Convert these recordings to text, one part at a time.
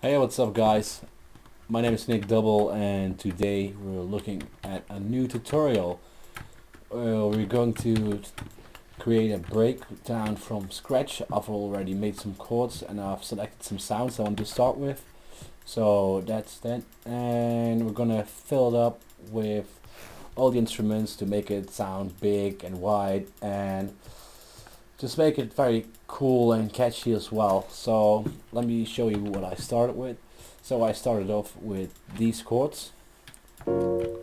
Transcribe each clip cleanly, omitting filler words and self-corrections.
Hey, what's up guys? My name is Nick Double and today we're looking at a new tutorial. We're going to create a breakdown from scratch. I've already made some chords and I've selected some sounds I want to start with. So that's that, and we're gonna fill it up with all the instruments to make it sound big and wide and just make it very cool and catchy as well. So let me show you what I started with. So I started off with these chords. And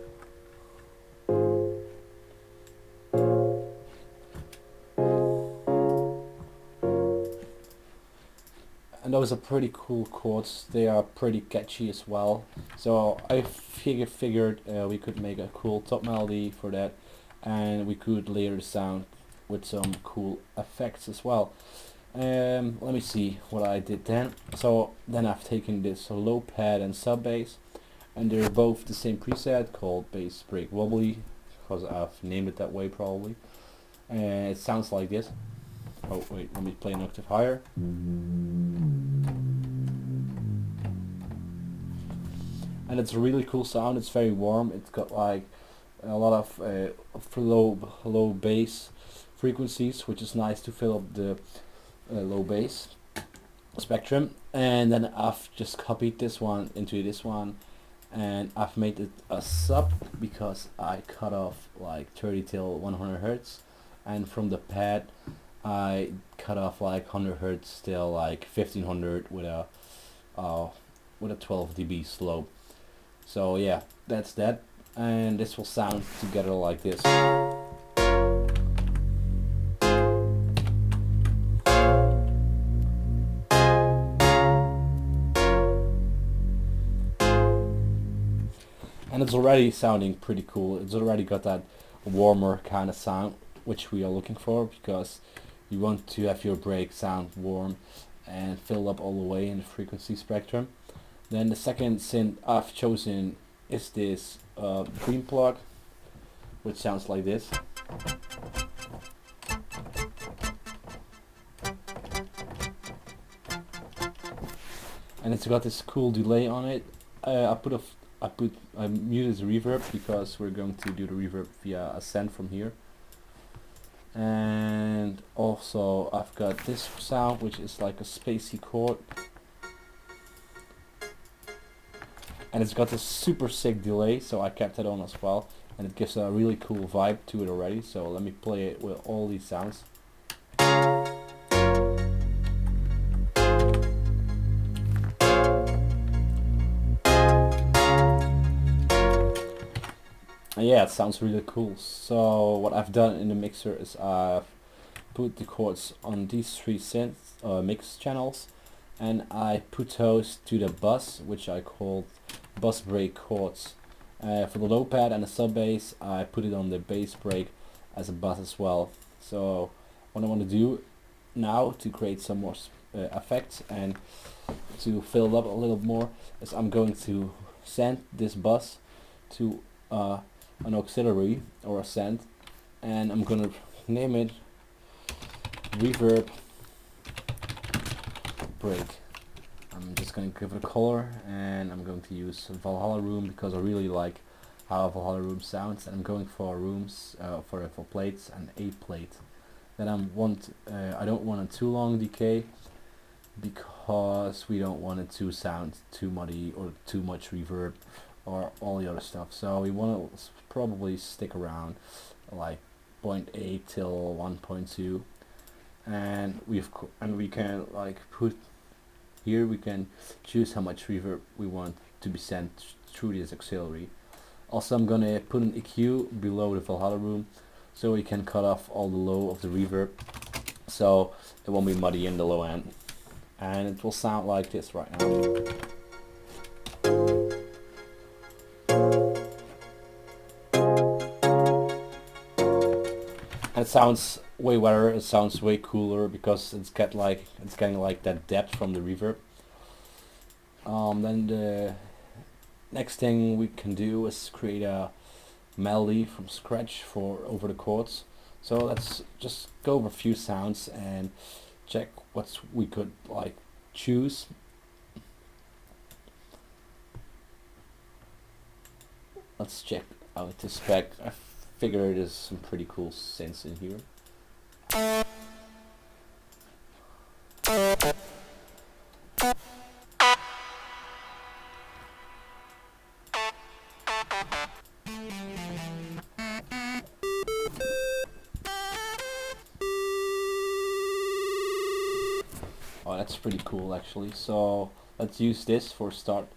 those are pretty cool chords. They are pretty catchy as well. So I figured we could make a cool top melody for that, and we could layer the sound with some cool effects as well. Let me see what I did then. So then I've taken this low pad and sub bass, and they're both the same preset called bass break wobbly, because I've named it that way probably. And it sounds like this. Oh wait, let me play an octave higher. And it's a really cool sound. It's very warm. It's got like a lot of low bass frequencies, which is nice to fill up the low bass spectrum. And then I've just copied this one into this one, and I've made it a sub because I cut off like 30 till 100 hertz, and from the pad I cut off like 100 hertz till like 1500 with a 12 dB slope. So yeah, that's that, and this will sound together like this. And it's already sounding pretty cool. It's already got that warmer kind of sound which we are looking for, because you want to have your break sound warm and filled up all the way in the frequency spectrum. Then the second synth I've chosen is this green plug, which sounds like this. And it's got this cool delay on it. I muted the reverb because we're going to do the reverb via a send from here. And also I've got this sound, which is like a spacey chord, and it's got this super sick delay, so I kept it on as well, and it gives a really cool vibe to it already. So let me play it with all these sounds. And yeah, it sounds really cool. So what I've done in the mixer is I've put the chords on these three synth mix channels, and I put those to the bus, which I called bus break chords. For the low pad and the sub bass, I put it on the bass break as a bus as well. So what I want to do now to create some more effects and to fill it up a little more is I'm going to send this bus to an auxiliary or a send, and I'm gonna name it reverb break. I'm just going to give it a color, and I'm going to use Valhalla Room because I really like how Valhalla Room sounds, and I'm going for rooms for plates and a plate. Then I don't want a too long decay because we don't want it to sound too muddy or too much reverb or all the other stuff. So we want to probably stick around like 0.8 till 1.2, and we can like put here, we can choose how much reverb we want to be sent through this auxiliary. Also, I'm gonna put an EQ below the Valhalla Room so we can cut off all the low of the reverb, so it won't be muddy in the low end, and it will sound like this right now. And it sounds way better. It sounds way cooler because it's getting like that depth from the reverb. Then the next thing we can do is create a melody from scratch for over the chords. So let's just go over a few sounds and check what we could like choose. let's check out the spec. I figure there's some pretty cool synths in here. Oh, that's pretty cool actually. So let's use this for a start,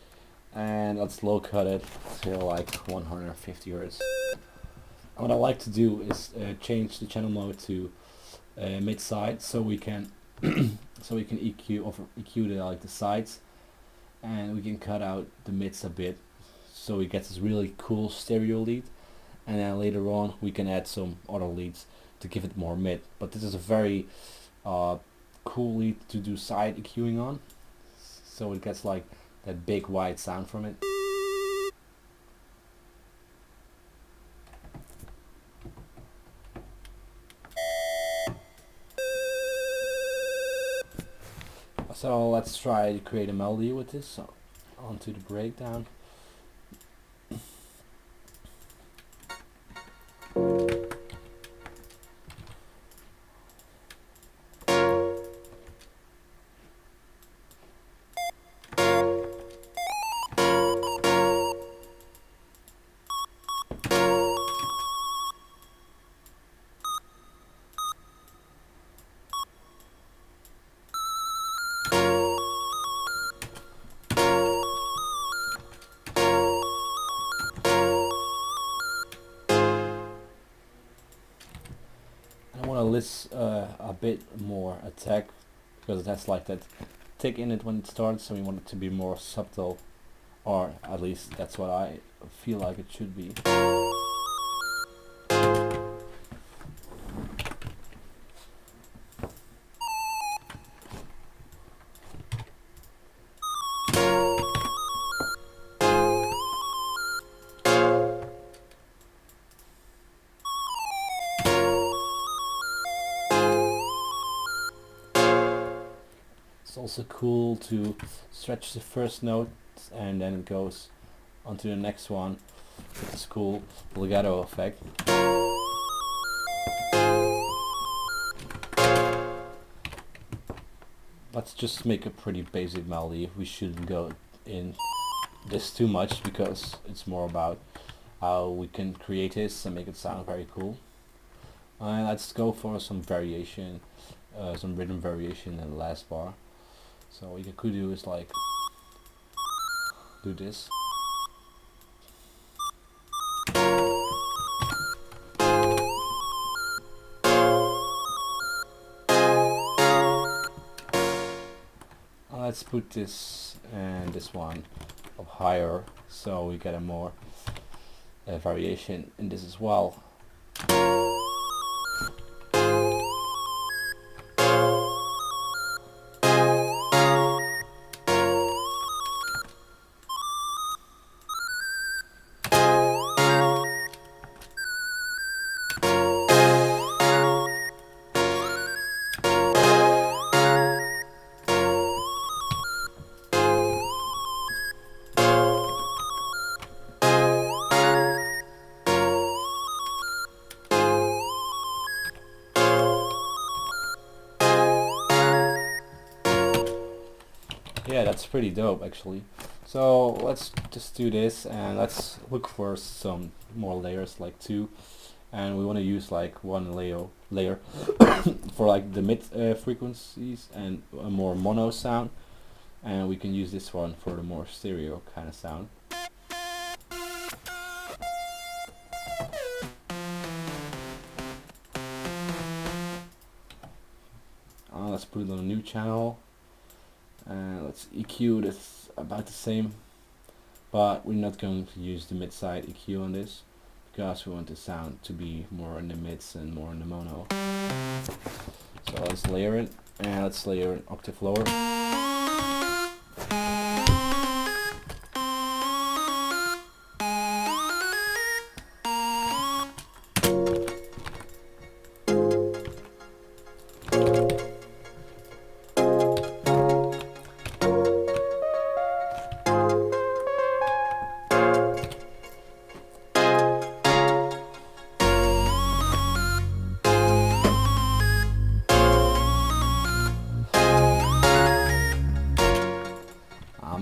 and let's low cut it to like 150 hertz. And what I like to do is change the channel mode to mid side, so we can so we can EQ the sides, and we can cut out the mids a bit, so we get this really cool stereo lead. And then later on we can add some other leads to give it more mid. But this is a very cool lead to do side EQing on, so it gets like that big wide sound from it. So let's try to create a melody with this. So onto the breakdown. I want to list a bit more attack, because it has like that tick in it when it starts, so we want it to be more subtle, or at least that's what I feel like it should be. It's also cool to stretch the first note and then it goes onto the next one with this cool legato effect. Let's just make a pretty basic melody. We shouldn't go in this too much, because it's more about how we can create this and make it sound very cool. And let's go for some variation, some rhythm variation in the last bar. So what you could do is like do this. Let's put this and this one up higher, so we get a more variation in this as well. Yeah, that's pretty dope actually. So let's just do this, and let's look for some more layers, like 2, and we want to use like one layer for like the mid frequencies and a more mono sound, and we can use this one for the more stereo kind of sound. Let's put it on a new channel. Let's EQ this about the same, but we're not going to use the mid-side EQ on this, because we want the sound to be more in the mids and more in the mono. So let's layer it, and let's layer an octave lower.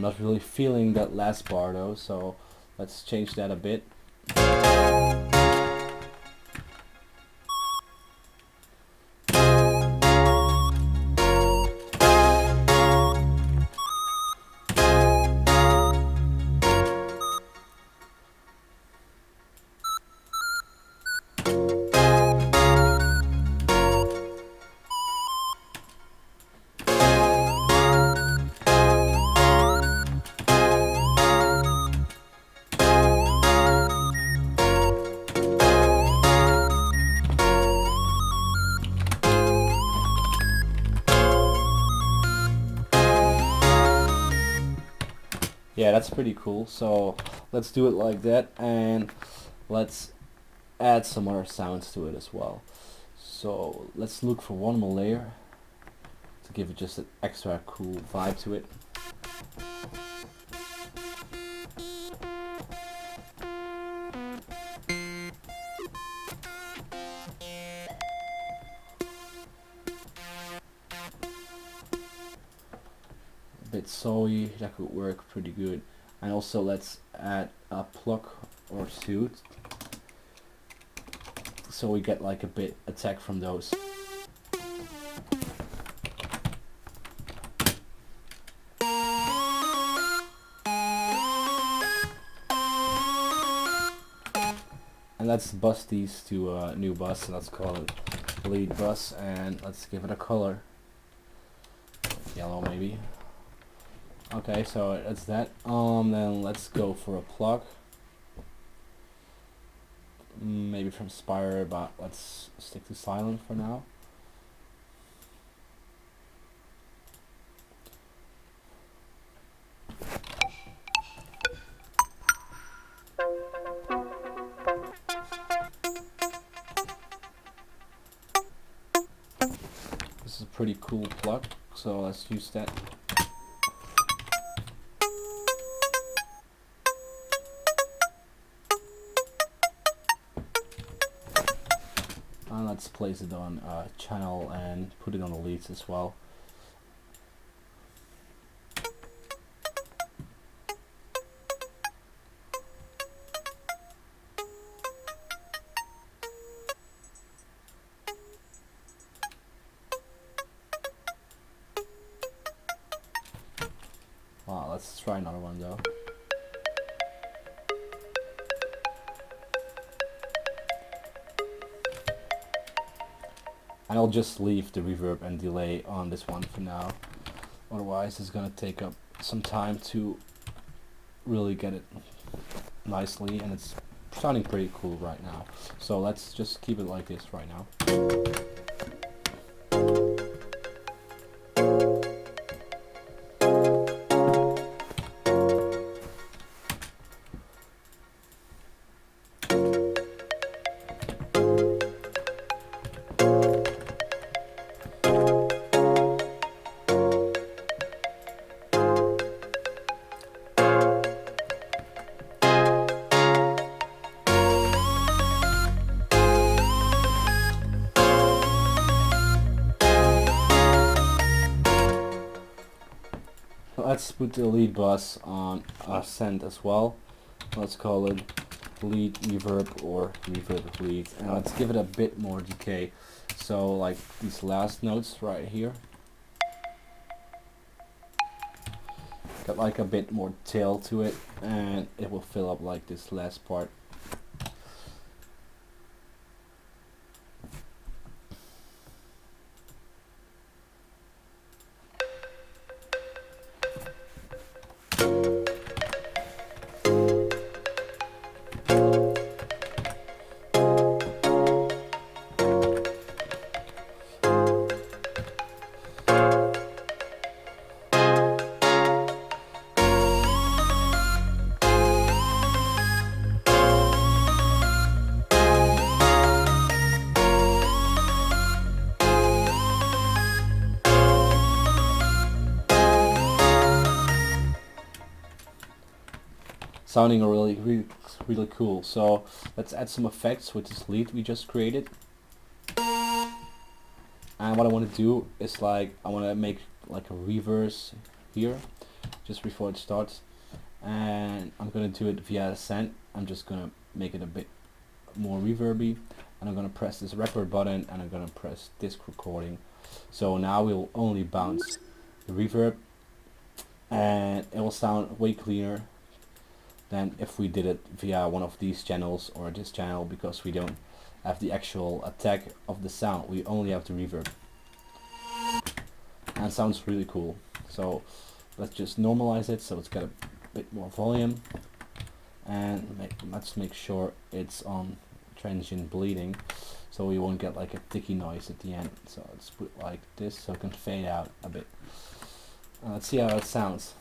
not really feeling that last bar though, so let's change that a bit. Yeah, that's pretty cool. So let's do it like that, and let's add some other sounds to it as well. So let's look for one more layer to give it just an extra cool vibe to it. A bit soy, that could work pretty good. And also let's add a pluck or two, so we get like a bit attack from those. And let's bus these to a new bus, and let's call it lead bus, and let's give it a color. Yellow maybe. Okay, so that's that. Then let's go for a pluck. Maybe from Spire, but let's stick to silent for now. This is a pretty cool pluck, so let's use that. And let's place it on a channel and put it on the leads as well. Wow, let's try another one though. And I'll just leave the reverb and delay on this one for now. Otherwise it's gonna take up some time to really get it nicely, and it's sounding pretty cool right now. So let's just keep it like this right now. Let's put the lead bus on Ascend as well. Let's call it lead reverb or reverb lead, and let's give it a bit more decay. So like these last notes right here, got like a bit more tail to it, and it will fill up like this last part. Sounding really cool. So let's add some effects with this lead we just created. And what I want to do is like I want to make like a reverse here, just before it starts, and I'm gonna do it via Ascent. I'm just gonna make it a bit more reverby, and I'm gonna press this record button, and I'm gonna press disc recording. So now we'll only bounce the reverb, and it will sound way cleaner than if we did it via one of these channels or this channel, because we don't have the actual attack of the sound, we only have the reverb, and it sounds really cool. So let's just normalize it so it's got a bit more volume, and let's make sure it's on transient bleeding, so we won't get like a ticky noise at the end. So let's put it like this so it can fade out a bit. Let's see how it sounds.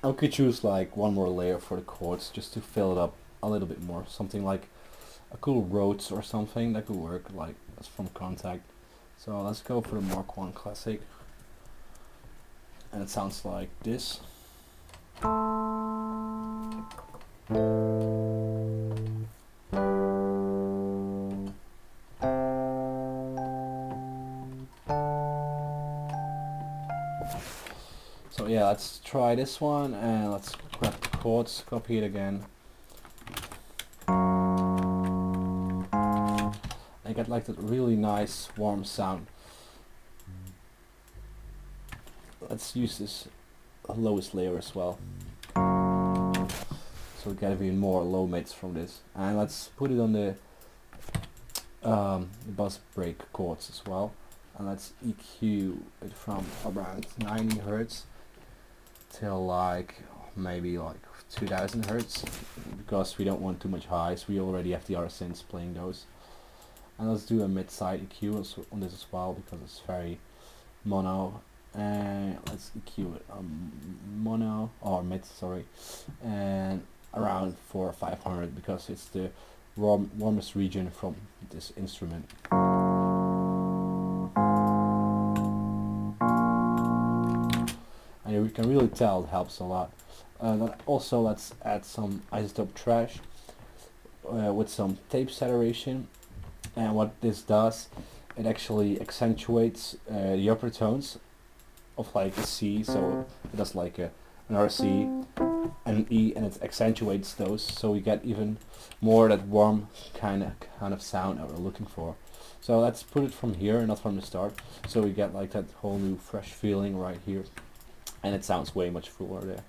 I could choose like one more layer for the chords just to fill it up a little bit more. Something like a cool Rhodes or something that could work, like that's from Contact. So let's go for the Mark 1 Classic, and it sounds like this. So yeah, let's try this one, and let's grab the chords, copy it again. I get like that really nice warm sound. Let's use this lowest layer as well, so we get even more low mids from this, and let's put it on the buzz break chords as well, and let's EQ it from around 90 Hertz till like maybe like 2000 Hertz, because we don't want too much highs. We already have the other synths playing those. And let's do a mid-side EQ on this as well, because it's very mono, and let's EQ it mono or mid, sorry, and around 400 or 500, because it's the warmest region from this instrument. And you can really tell it helps a lot. Also, let's add some isotope trash with some tape saturation. And what this does, it actually accentuates the upper tones of like a C, so it does like an RC and an E, and it accentuates those, so we get even more that warm kind of sound that we're looking for. So let's put it from here, not from the start, so we get like that whole new fresh feeling right here, and it sounds way much fuller there.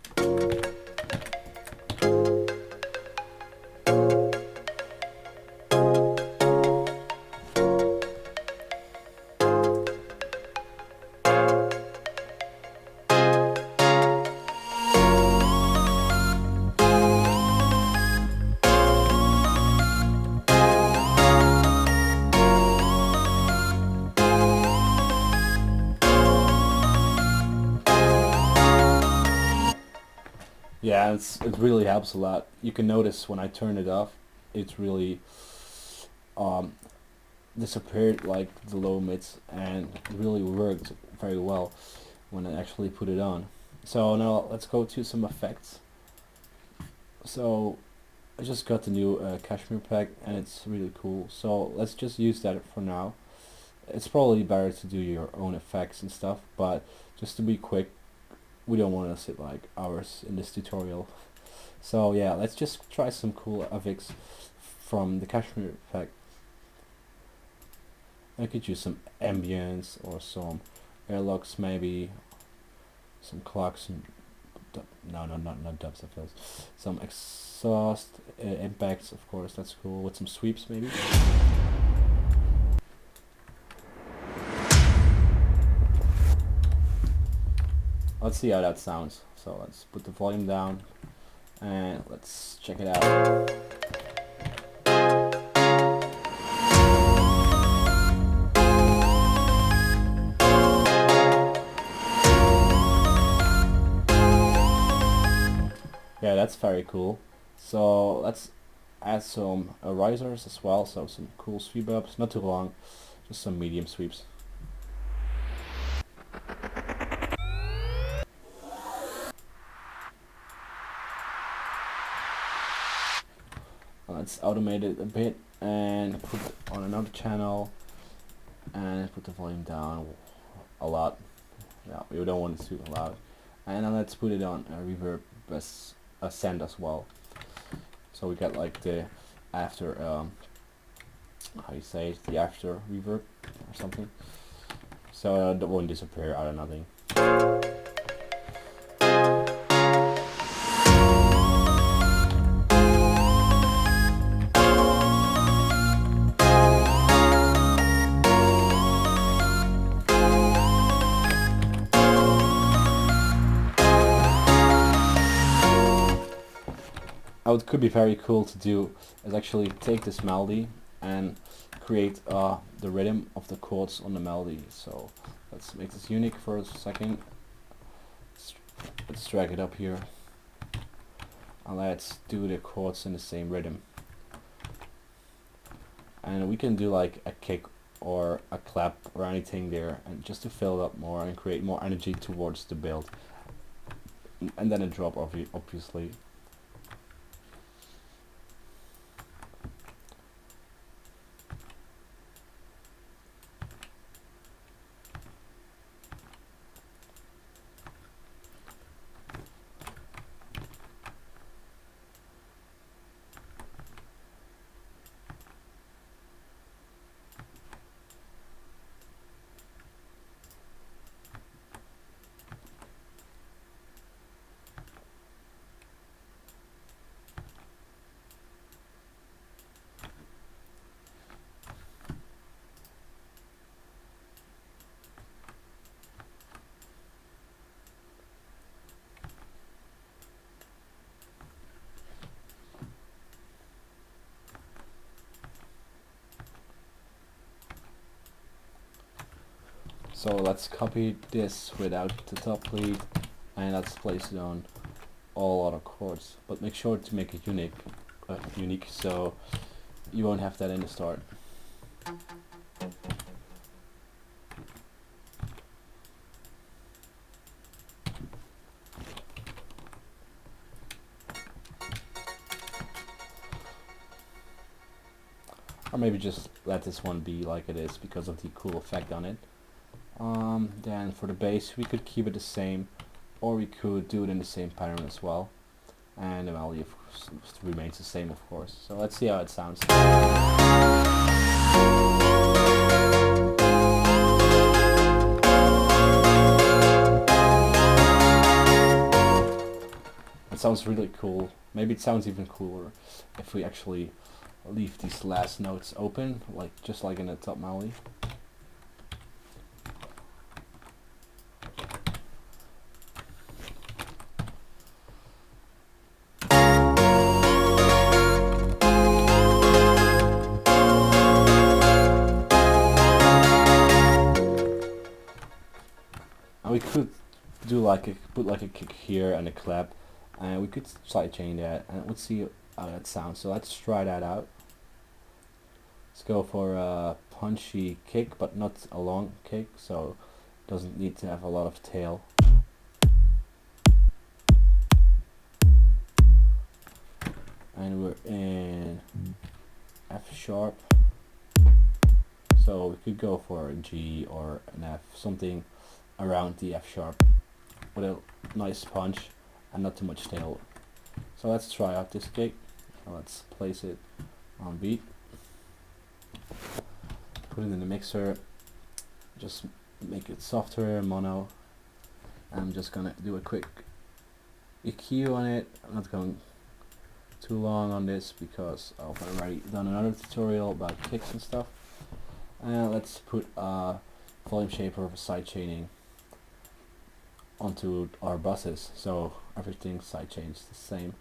Yeah, it really helps a lot. You can notice when I turn it off, it really disappeared like the low mids, and it really worked very well when I actually put it on. So now let's go to some effects. So I just got the new Cashmere pack, and it's really cool. So let's just use that for now. It's probably better to do your own effects and stuff, but just to be quick, we don't want to sit like hours in this tutorial. So yeah, let's just try some cool effects from the Cashmere pack. I could use some ambience or some airlocks, maybe some clocks, and not dubs of those. Some exhaust impacts, of course, that's cool, with some sweeps maybe. Let's see how that sounds. So let's put the volume down and let's check it out. Yeah, that's very cool. So let's add some risers as well, so some cool sweep ups, not too long, just some medium sweeps. Let's automate it a bit and put it on another channel and put the volume down a lot. Yeah, we don't want it too loud. And then let's put it on a reverb as a send as well. So we get like the after, how you say it, the after reverb or something. So that won't disappear out of nothing. What could be very cool to do is actually take this melody and create the rhythm of the chords on the melody. So let's make this unique for a second. Let's drag it up here and let's do the chords in the same rhythm. And we can do like a kick or a clap or anything there, and just to fill it up more and create more energy towards the build. And then a drop, obviously. So let's copy this without the top lead and let's place it on all other chords, but make sure to make it unique, so you won't have that in the start. Or maybe just let this one be like it is because of the cool effect on it. Then for the bass we could keep it the same, or we could do it in the same pattern as well, and the melody of course remains the same, of course. So let's see how it sounds. It sounds really cool. Maybe it sounds even cooler if we actually leave these last notes open, like just like in the top melody. And we could do like put like a kick here and a clap, and we could sidechain that, and let's see how that sounds. So let's try that out. Let's go for a punchy kick, but not a long kick, so it doesn't need to have a lot of tail. And we're in F sharp, so we could go for a G or an F, something around the F sharp with a nice punch and not too much tail. So let's try out this kick. Let's place it on beat, put it in the mixer, just make it softer, mono. I'm just gonna do a quick EQ on it. I'm not going too long on this because I've already done another tutorial about kicks and stuff. And let's put a volume shaper for side chaining onto our buses, so everything side chains the same.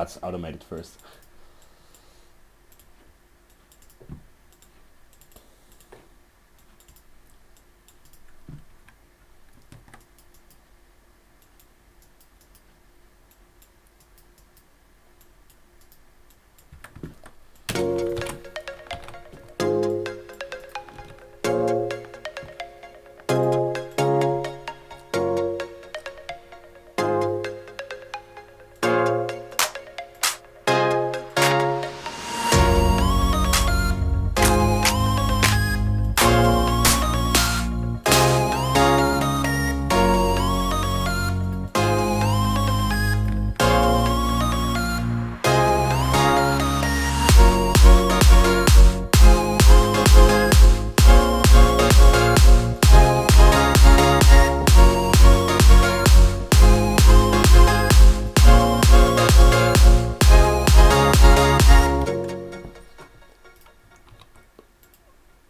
that's automated first.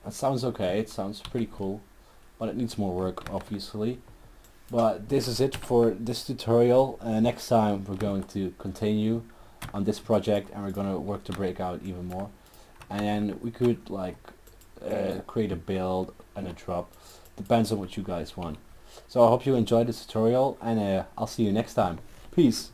That sounds okay, it sounds pretty cool, but it needs more work obviously. But this is it for this tutorial. Next time we're going to continue on this project and we're gonna work to break out even more. And we could like create a build and a drop. Depends on what you guys want. So I hope you enjoyed this tutorial and I'll see you next time. Peace.